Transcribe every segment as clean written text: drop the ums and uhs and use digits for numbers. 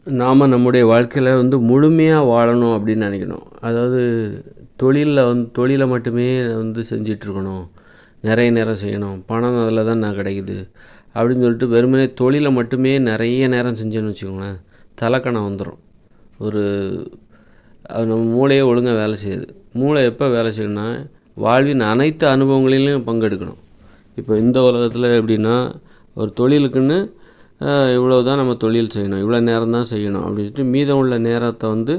நாம் நம்முடைய வாழ்க்கையில் முழுமையாக வாழணும் அப்படின்னு நினைக்கணும். அதாவது தொழிலை மட்டுமே செஞ்சிட்ருக்கணும், நிறைய நேரம் செய்யணும், பணம் அதில் தான் நான் கிடைக்குது அப்படின்னு சொல்லிட்டு வெறுமனே தொழிலை மட்டுமே நிறைய நேரம் செஞ்சேன்னு வச்சுக்கோங்களேன், தலைக்கணம் வந்துடும். ஒரு நம்ம மூளையே ஒழுங்காக வேலை செய்யுது. மூளை எப்போ வேலை செய்யணும்னா, வாழ்வின் அனைத்து அனுபவங்களிலும் பங்கெடுக்கணும். இப்போ இந்த உலகத்தில் எப்படின்னா, ஒரு தொழிலுக்குன்னு இவ்வளோ தான் நம்ம தொழில் செய்யணும், இவ்வளோ நேரம் தான் செய்யணும் அப்படின்னு சொல்லிட்டு மீதம் உள்ள நேரத்தை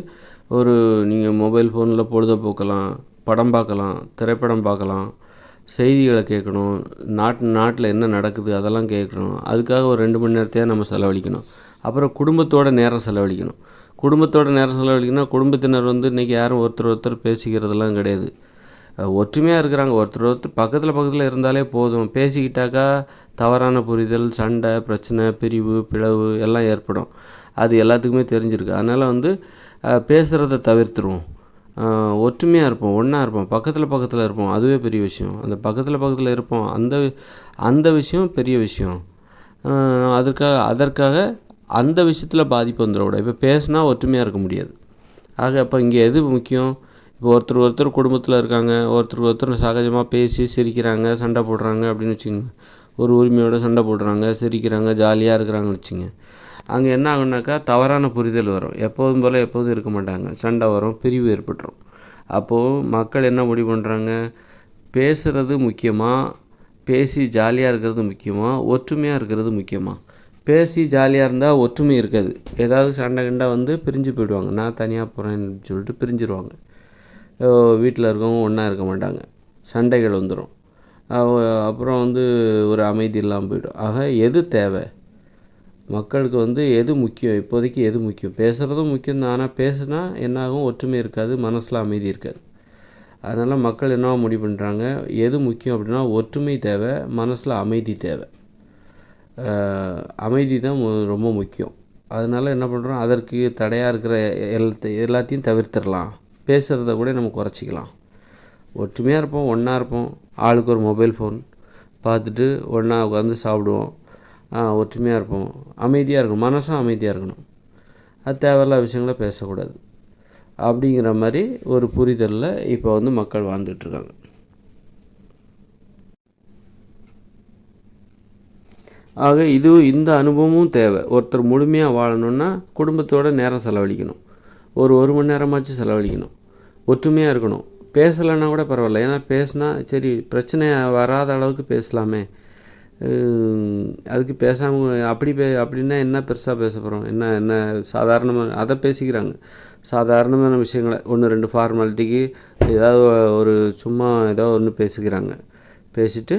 ஒரு நீங்கள் மொபைல் ஃபோனில் பொழுதுபோக்கலாம், படம் பார்க்கலாம், திரைப்படம் பார்க்கலாம், செய்திகளை கேட்கணும், நாட்டில் என்ன நடக்குது அதெல்லாம் கேட்கணும். அதுக்காக ஒரு 2 மணி நேரத்தையாக நம்ம செலவழிக்கணும். அப்புறம் குடும்பத்தோட நேரம் செலவழிக்கணும். குடும்பத்தினர் இன்றைக்கி யாரும் ஒருத்தர் பேசிக்கிறதெல்லாம் கிடையாது. ஒற்றுமையாக இருக்கிறாங்க. ஒருத்தர் பக்கத்தில் இருந்தாலே போதும். பேசிக்கிட்டாக்கா தவறான புரிதல், சண்டை, பிரச்சனை, பிரிவு, பிளவு எல்லாம் ஏற்படும். அது எல்லாத்துக்குமே தெரிஞ்சிருக்கு. அதனால் பேசுகிறத தவிர்த்துருவோம். ஒற்றுமையாக இருப்போம், ஒன்றா இருப்போம், பக்கத்தில் இருப்போம். அதுவே பெரிய விஷயம். அந்த பக்கத்தில் இருப்போம், அந்த விஷயம் பெரிய விஷயம். அதற்காக அந்த விஷயத்தில் பாதிப்பு வந்துடக்கூடாது. இப்போ பேசினா ஒற்றுமையாக இருக்க முடியாது. ஆக அப்போ இங்கே எது முக்கியம்? இப்போ ஒருத்தர் குடும்பத்தில் இருக்காங்க, ஒருத்தர் சகஜமாக பேசி சிரிக்கிறாங்க, சண்டை போடுறாங்க அப்படின்னு வச்சுக்கோங்க. ஒரு உரிமையோடு சண்டை போடுறாங்க, சிரிக்கிறாங்க, ஜாலியாக இருக்கிறாங்கன்னு வச்சுங்க. அங்கே என்ன ஆகுனாக்கா தவறான புரிதல் வரும். எப்போதும் இருக்க மாட்டாங்க. சண்டை வரும், பிரிவு ஏற்பட்டுரும். அப்போது மக்கள் என்ன முடிவு பண்ணுறாங்க? பேசுகிறது முக்கியமாக, பேசி ஜாலியாக இருக்கிறது முக்கியமாக, ஒற்றுமையாக இருக்கிறது முக்கியமாக? பேசி ஜாலியாக இருந்தால் ஒற்றுமை இருக்காது. ஏதாவது சண்டை கிண்டை பிரிஞ்சு போயிடுவாங்க. நான் தனியாக போகிறேன்னு சொல்லிட்டு பிரிஞ்சிருவாங்க. வீட்டில் இருக்கவங்க ஒன்றா இருக்க மாட்டாங்க, சண்டைகள் வந்துடும். அப்புறம் ஒரு அமைதி இல்லாமல் போய்டும். ஆக எது தேவை? மக்களுக்கு எது முக்கியம்? இப்போதைக்கு எது முக்கியம்? பேசுகிறதும் முக்கியம்தான். ஆனால் பேசுனா என்னாகும்? ஒற்றுமை இருக்காது, மனசில் அமைதி இருக்காது. அதனால் மக்கள் என்னவோ முடிவு பண்ணுறாங்க, எது முக்கியம் அப்படின்னா ஒற்றுமை தேவை, மனசில் அமைதி தேவை. அமைதி தான் ரொம்ப முக்கியம். அதனால் என்ன பண்ணுறோம்? அதற்கு தடையாக இருக்கிற எல்லாத்தையும் தவிர்த்திடலாம். பேசுகிறத கூட நம்ம குறைச்சிக்கலாம். ஒற்றுமையாக இருப்போம், ஒன்றா இருப்போம். ஆளுக்கு ஒரு மொபைல் ஃபோன் பார்த்துட்டு ஒன்றா உட்காந்து சாப்பிடுவோம். ஒற்றுமையாக இருப்போம், அமைதியாக இருக்கணும், மனசும் அமைதியாக இருக்கணும். அது தேவையில்லாத விஷயங்களை பேசக்கூடாது. அப்படிங்கிற மாதிரி ஒரு புரிதலில் இப்போ மக்கள் வாழ்ந்துட்டுருக்காங்க. ஆக இந்த அனுபவமும் தேவை. ஒருத்தர் முழுமையாக வாழணுன்னா குடும்பத்தோட நேரம் செலவழிக்கணும். ஒரு மணி நேரமாச்சும் செலவழிக்கணும். ஒற்றுமையாக இருக்கணும். பேசலைன்னா கூட பரவாயில்ல. ஏன்னா பேசினா சரி பிரச்சனை வராத அளவுக்கு பேசலாமே. அதுக்கு பேசாமல் அப்படின்னா என்ன பெருசாக பேச போகிறோம்? என்ன சாதாரணமாக அதை பேசிக்கிறாங்க. சாதாரணமான விஷயங்களை 1-2 ஃபார்மாலிட்டிக்கு ஏதாவது சும்மா ஏதோ ஒன்று பேசிக்கிறாங்க. பேசிட்டு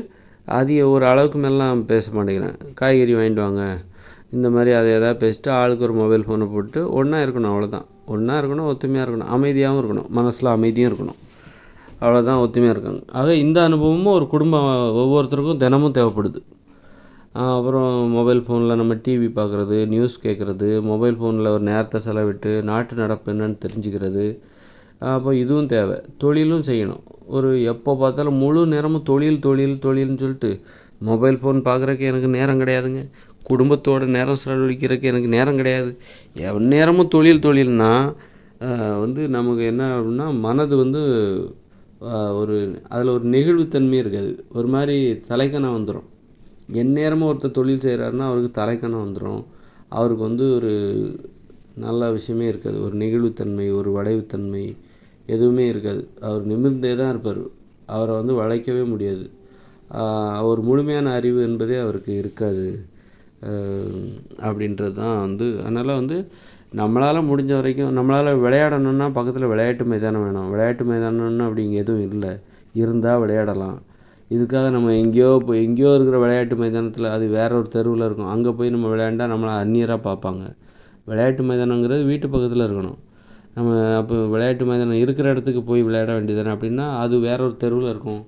ஒரு அளவுக்கு மேலாம் பேச மாட்டேங்கிறாங்க. காய்கறி வாங்கிட்டு வாங்க, இந்த மாதிரி அதை எதாவது பேசிட்டு ஆளுக்கு ஒரு மொபைல் ஃபோனை போட்டு ஒன்றா இருக்கணும். அவ்வளோதான். ஒன்றா இருக்கணும், ஒற்றுமையாக இருக்கணும், அமைதியாகவும் இருக்கணும், மனசில் அமைதியும் இருக்கணும். அவ்வளோதான், ஒற்றுமையாக இருக்காங்க. ஆக இந்த அனுபவமும் ஒரு குடும்பம் ஒவ்வொருத்தருக்கும் தினமும் தேவைப்படுது. அப்புறம் மொபைல் ஃபோனில் நம்ம டிவி பார்க்குறது, நியூஸ் கேட்குறது, மொபைல் ஃபோனில் ஒரு நேரத்தை செலவிட்டு நாட்டு நடப்பு என்னன்னு தெரிஞ்சுக்கிறது. அப்போ இதுவும் தேவை. தொழிலும் செய்யணும். எப்போ பார்த்தாலும் முழு நேரமும் தொழில்னு சொல்லிட்டு மொபைல் ஃபோன் பார்க்குறக்கு எனக்கு நேரம் கிடையாதுங்க, குடும்பத்தோட நேரம் செலவழிக்கிறதுக்கு எனக்கு நேரம் கிடையாது, நேரமும் தொழில்னா நமக்கு என்ன அப்படின்னா மனது அதில் ஒரு நெகிழ்வுத்தன்மை இருக்காது. ஒரு மாதிரி தலைக்கணம் வந்துடும். எந்நேரமும் ஒருத்தர் தொழில் செய்கிறாருன்னா அவருக்கு தலைக்கணம் வந்துடும். அவருக்கு ஒரு நல்ல விஷயமே இருக்காது. ஒரு நெகிழ்வுத்தன்மை, ஒரு வளைவுத்தன்மை எதுவுமே இருக்காது. அவர் நிமிர்ந்தே தான் இருப்பார். அவரை வளைக்கவே முடியாது. ஒரு முழுமையான அறிவு என்பதே அவருக்கு இருக்காது. அப்படின்றது தான் அதனால் நம்மளால் முடிஞ்ச வரைக்கும் நம்மளால் விளையாடணுன்னா பக்கத்தில் விளையாட்டு மைதானம் வேணும். விளையாட்டு மைதானம்னு அப்படி இங்கே எதுவும் இல்லை. இருந்தால் விளையாடலாம். இதுக்காக நம்ம எங்கேயோ இருக்கிற விளையாட்டு மைதானத்தில், அது வேற ஒரு தெருவில் இருக்கும், அங்கே போய் நம்ம விளையாண்டா நம்மளை அந்நியராக பார்ப்பாங்க. விளையாட்டு மைதானங்கிறது வீட்டு பக்கத்தில் இருக்கணும். நம்ம அப்போ விளையாட்டு மைதானம் இருக்கிற இடத்துக்கு போய் விளையாட வேண்டியதானே. அப்படின்னா அது வேற ஒரு தெருவில் இருக்கும்.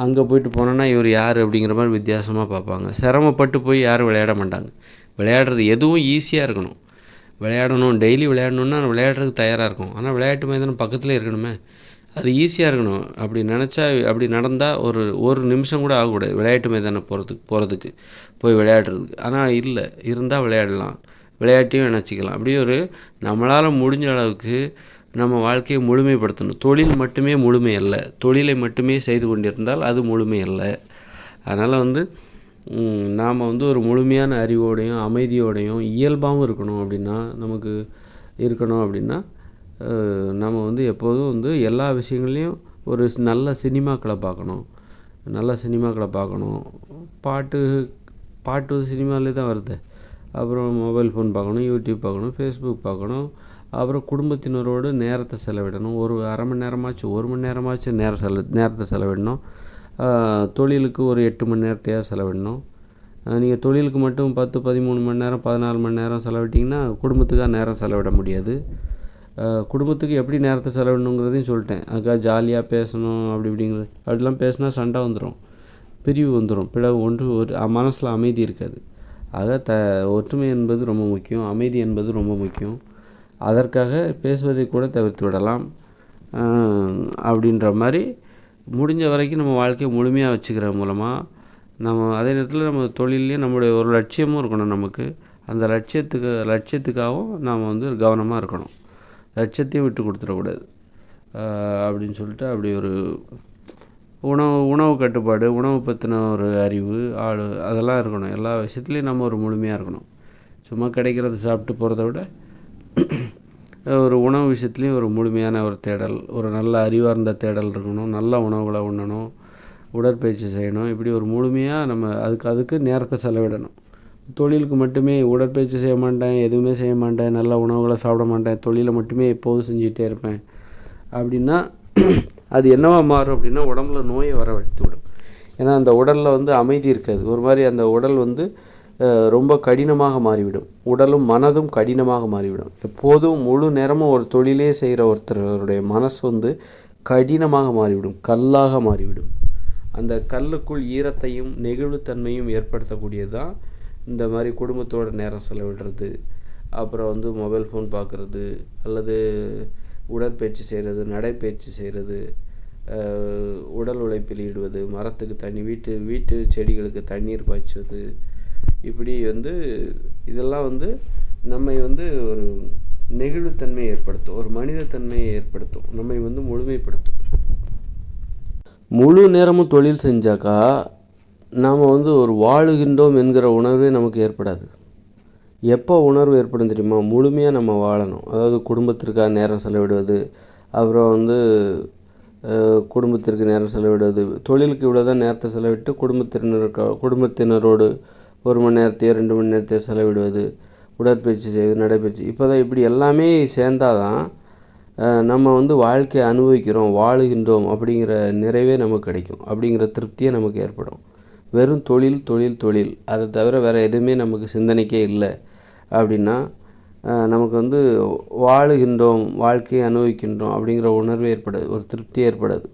அங்கே போயிட்டு போனோன்னா இவர் யார் அப்படிங்கிற மாதிரி வித்தியாசமாக பார்ப்பாங்க. சிரமப்பட்டு போய் யாரும் விளையாட மாட்டாங்க. விளையாடுறது எதுவும் ஈஸியாக இருக்கணும். விளையாடணும், டெய்லி விளையாடணுன்னா விளையாடுறதுக்கு தயாராக இருக்கும். ஆனால் விளையாட்டு மைதானம் பக்கத்துலேயே இருக்கணுமே, அது ஈஸியாக இருக்கணும். அப்படி நடந்தால் ஒரு நிமிஷம் கூட ஆகக்கூடாது விளையாட்டு மைதானம் போகிறதுக்கு போய் விளையாடுறதுக்கு. ஆனால் இல்லை, இருந்தால் விளையாடலாம். விளையாட்டையும் இணைச்சிக்கலாம். அப்படியே ஒரு நம்மளால் முடிஞ்ச அளவுக்கு நம்ம வாழ்க்கையை முழுமைப்படுத்தணும். தொழில் மட்டுமே முழுமை அல்ல. தொழிலை மட்டுமே செய்து கொண்டிருந்தால் அது முழுமை அல்ல. அதனால் நாம் ஒரு முழுமையான அறிவோடையும் அமைதியோடையும் இயல்பாகவும் இருக்கணும். அப்படின்னா நம்ம எப்போதும் எல்லா விஷயங்கள்லையும் ஒரு நல்ல சினிமாக்களை பார்க்கணும். பாட்டு சினிமாவிலே தான் வருது. அப்புறம் மொபைல் ஃபோன் பார்க்கணும், யூடியூப் பார்க்கணும், ஃபேஸ்புக் பார்க்கணும். அப்புறம் குடும்பத்தினரோடு நேரத்தை செலவிடணும். ஒரு அரை மணி நேரமாச்சும் 1 மணி நேரமாச்சும் நேரத்தை செலவிடணும். தொழிலுக்கு ஒரு 8 மணி நேரத்தையாக செலவிடணும். நீங்கள் தொழிலுக்கு மட்டும் 10, 13 மணி நேரம், 14 மணி நேரம் செலவிட்டிங்கன்னா குடும்பத்துக்காக நேரம் செலவிட முடியாது. குடும்பத்துக்கு எப்படி நேரத்தை செலவிடணுங்கிறதையும் சொல்லிட்டேன். அதுக்காக ஜாலியாக பேசணும் அப்படிலாம் பேசினா சண்டை வந்துடும், பிரிவு வந்துடும், பிளவு ஒரு மனசில் அமைதி இருக்காது. ஆக ஒற்றுமை என்பது ரொம்ப முக்கியம், அமைதி என்பது ரொம்ப முக்கியம். அதற்காக பேசுவதை கூட தவிர்த்து விடலாம். அப்படின்ற மாதிரி முடிஞ்ச வரைக்கும் நம்ம வாழ்க்கையை முழுமையாக வச்சுக்கிற மூலமாக அதே நேரத்தில் நம்ம தொழிலையும் நம்மளுடைய ஒரு லட்சியமும் இருக்கணும். நமக்கு அந்த லட்சியத்துக்காகவும் நாம் கவனமாக இருக்கணும். லட்சியத்தையும் விட்டு கொடுத்துடக்கூடாது. அப்படின்னு சொல்லிட்டு அப்படி ஒரு உணவு கட்டுப்பாடு, உணவு பற்றின ஒரு அறிவு அதெல்லாம் இருக்கணும். எல்லா விஷயத்துலையும் நம்ம ஒரு முழுமையாக இருக்கணும். சும்மா கிடைக்கிறத சாப்பிட்டு போகிறத விட ஒரு உணவு விஷயத்துலேயும் ஒரு முழுமையான ஒரு தேடல், ஒரு நல்ல அறிவார்ந்த தேடல் இருக்கணும். நல்ல உணவுகளை உண்ணணும், உடற்பயிற்சி செய்யணும். இப்படி ஒரு முழுமையாக நம்ம அதுக்கு நேரத்தை செலவிடணும். தொழிலுக்கு மட்டுமே உடற்பயிற்சி செய்ய மாட்டேன், எதுவுமே செய்ய மாட்டேன், நல்ல உணவுகளை சாப்பிட மாட்டேன், தொழிலை மட்டுமே எப்போதும் செஞ்சுக்கிட்டே இருப்பேன் அப்படின்னா அது என்னவா மாறும் அப்படின்னா உடம்புல நோயை வரவழைத்து விடும். ஏன்னா அந்த உடலில் அமைதி இருக்காது. ஒரு மாதிரி அந்த உடல் ரொம்ப கடினமாக மாறிவிடும். உடலும் மனதும் கடினமாக மாறிவிடும். எப்போதும் முழு நேரமும் ஒரு தொழிலே செய்கிற ஒருத்தருடைய மனசு கடினமாக மாறிவிடும், கல்லாக மாறிவிடும். அந்த கல்லுக்குள் ஈரத்தையும் நெகிழ்வுத்தன்மையும் ஏற்படுத்தக்கூடியது தான் இந்த மாதிரி குடும்பத்தோட நேரம் செலவிடுறது, அப்புறம் மொபைல் ஃபோன் பார்க்குறது, அல்லது உடற்பயிற்சி செய்கிறது, நடைப்பயிற்சி செய்கிறது, உடல் உழைப்பில் ஈடுவது, மரத்துக்கு தண்ணி, வீட்டு செடிகளுக்கு தண்ணீர் பாய்ச்சுவது, இப்படி இதெல்லாம் நம்மை ஒரு நெகிழ்வுத்தன்மையை ஏற்படுத்தும், ஒரு மனிதத்தன்மையை ஏற்படுத்தும், நம்மை முழுமைப்படுத்தும். முழு நேரமும் தொழில் செஞ்சாக்கா நாம் ஒரு வாழுகின்றோம் என்கிற உணர்வே நமக்கு ஏற்படாது. எப்போ உணர்வு ஏற்படும் தெரியுமா? முழுமையாக நம்ம வாழணும். அதாவது குடும்பத்திற்காக நேரம் செலவிடுவது, அப்புறம் குடும்பத்திற்கு நேரம் செலவிடுவது, தொழிலுக்கு இவ்வளோ தான் நேரத்தை செலவிட்டு குடும்பத்தினரோடு 1 மணி நேரத்தையோ 2 மணி நேரத்தையோ செலவிடுவது, உடற்பயிற்சி செய்வது, நடைப்பயிற்சி, இப்போ தான் இப்படி எல்லாமே சேர்ந்தால் தான் நம்ம வாழ்க்கையை அனுபவிக்கிறோம், வாழுகின்றோம் அப்படிங்கிற நிறைவே நமக்கு கிடைக்கும், அப்படிங்கிற திருப்தியே நமக்கு ஏற்படும். வெறும் தொழில் அதை தவிர வேறு எதுவுமே நமக்கு சிந்தனைக்கே இல்லை அப்படின்னா நமக்கு வாழுகின்றோம், வாழ்க்கையை அனுபவிக்கின்றோம் அப்படிங்கிற உணர்வே ஏற்படாது, ஒரு திருப்தியே ஏற்படாது.